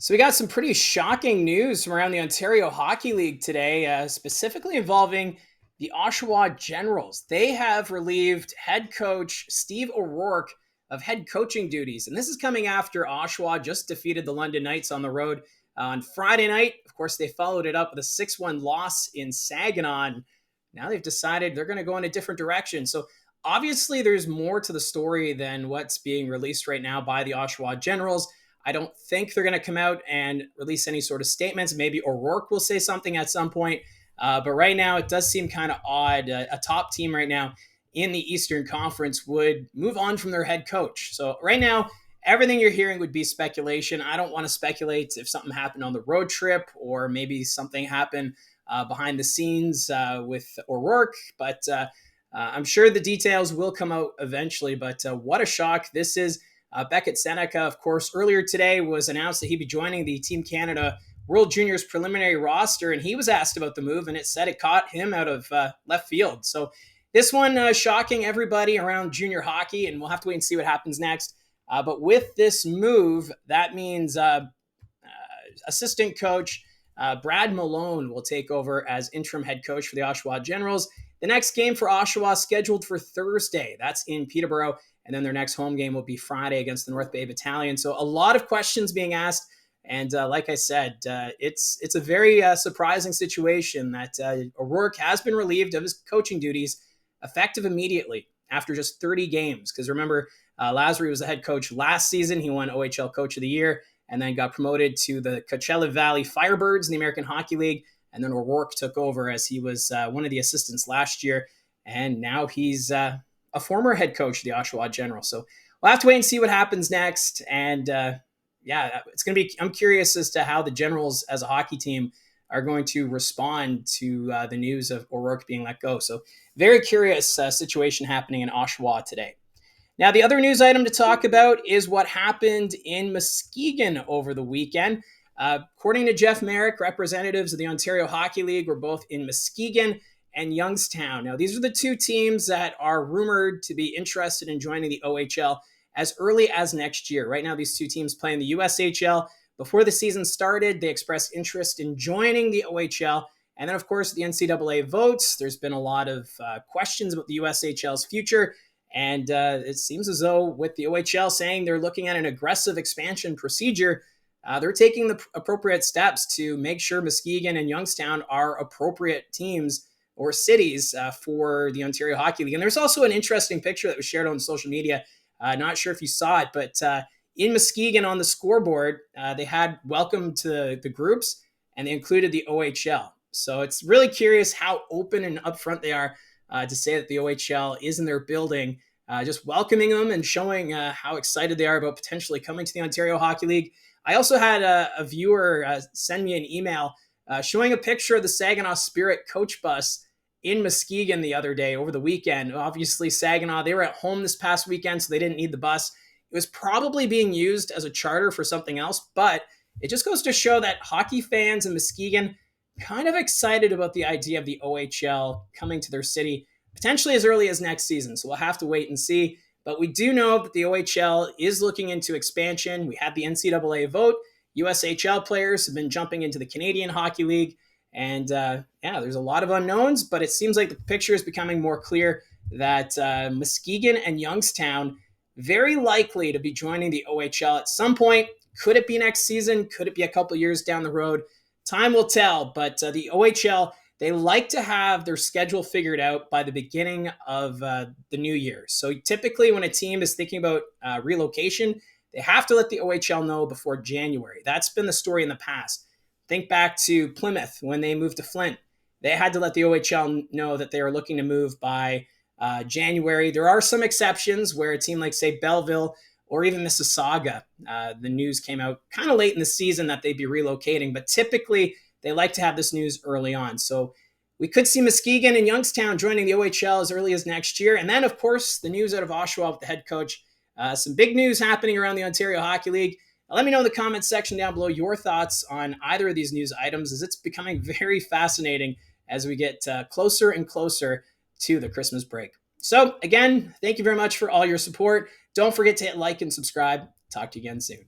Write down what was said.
So we got some pretty shocking news from around the Ontario Hockey League today, specifically involving the Oshawa Generals. They have relieved head coach Steve O'Rourke of head coaching duties, and this is coming after Oshawa just defeated the London Knights on the road on Friday night. Of course, they followed it up with a 6-1 loss in Saginaw. And now they've decided they're going to go in a different direction. So obviously, there's more to the story than what's being released right now by the Oshawa Generals. I don't think they're going to come out and release any sort of statements. Maybe O'Rourke will say something at some point. But right now, it does seem kind of odd. A top team right now in the Eastern Conference would move on from their head coach. So right now, everything you're hearing would be speculation. I don't want to speculate if something happened on the road trip or maybe something happened behind the scenes with O'Rourke. But I'm sure the details will come out eventually. But what a shock this is. Beckett Seneca, of course, earlier today was announced that he'd be joining the Team Canada World Juniors preliminary roster, and he was asked about the move, and it said it caught him out of left field. So this one shocking everybody around junior hockey, and we'll have to wait and see what happens next. But with this move, that means assistant coach Brad Malone will take over as interim head coach for the Oshawa Generals. The next game for Oshawa scheduled for Thursday. That's in Peterborough. And then their next home game will be Friday against the North Bay Battalion. So a lot of questions being asked. And like I said, it's a very surprising situation that O'Rourke has been relieved of his coaching duties effective immediately after just 30 games. Because remember, Lazary was the head coach last season. He won OHL Coach of the Year and then got promoted to the Coachella Valley Firebirds in the American Hockey League. And then O'Rourke took over as he was one of the assistants last year. And now he's a former head coach of the Oshawa Generals. So we'll have to wait and see what happens next. And it's going to be, I'm curious as to how the Generals as a hockey team are going to respond to the news of O'Rourke being let go. So very curious situation happening in Oshawa today. Now, the other news item to talk about is what happened in Muskegon over the weekend. According to Jeff Merrick, representatives of the Ontario Hockey League were both in Muskegon and Youngstown. Now, these are the two teams that are rumored to be interested in joining the OHL as early as next year. Right now, these two teams play in the USHL. Before the season started, they expressed interest in joining the OHL. And then, of course, the NCAA votes. There's been a lot of questions about the USHL's future. And it seems as though with the OHL saying they're looking at an aggressive expansion procedure, they're taking the appropriate steps to make sure Muskegon and Youngstown are appropriate teams or cities for the Ontario Hockey League. And there's also an interesting picture that was shared on social media. Not sure if you saw it, but in Muskegon on the scoreboard, they had welcome to the groups, and they included the OHL. So it's really curious how open and upfront they are to say that the OHL is in their building, just welcoming them and showing how excited they are about potentially coming to the Ontario Hockey League. I also had a viewer send me an email showing a picture of the Saginaw Spirit coach bus in Muskegon the other day over the weekend. Obviously, Saginaw, they were at home this past weekend, so they didn't need the bus. It was probably being used as a charter for something else, but it just goes to show that hockey fans in Muskegon kind of excited about the idea of the OHL coming to their city, potentially as early as next season. So we'll have to wait and see. But we do know that the OHL is looking into expansion. We had the NCAA vote. USHL players have been jumping into the Canadian Hockey League. And there's a lot of unknowns, but it seems like the picture is becoming more clear that Muskegon and Youngstown very likely to be joining the OHL at some point. Could it be next season? Could it be a couple years down the road? Time will tell, but the OHL, they like to have their schedule figured out by the beginning of the new year. So typically when a team is thinking about relocation, they have to let the OHL know before January. That's been the story in the past. Think back to Plymouth when they moved to Flint. They had to let the OHL know that they were looking to move by January. There are some exceptions where a team like, say, Belleville or even Mississauga, the news came out kind of late in the season that they'd be relocating, but typically they like to have this news early on. So we could see Muskegon and Youngstown joining the OHL as early as next year. And then, of course, the news out of Oshawa with the head coach. Some big news happening around the Ontario Hockey League. Let me know in the comments section down below your thoughts on either of these news items, as it's becoming very fascinating as we get closer and closer to the Christmas break. So again, thank you very much for all your support. Don't forget to hit like and subscribe. Talk to you again soon.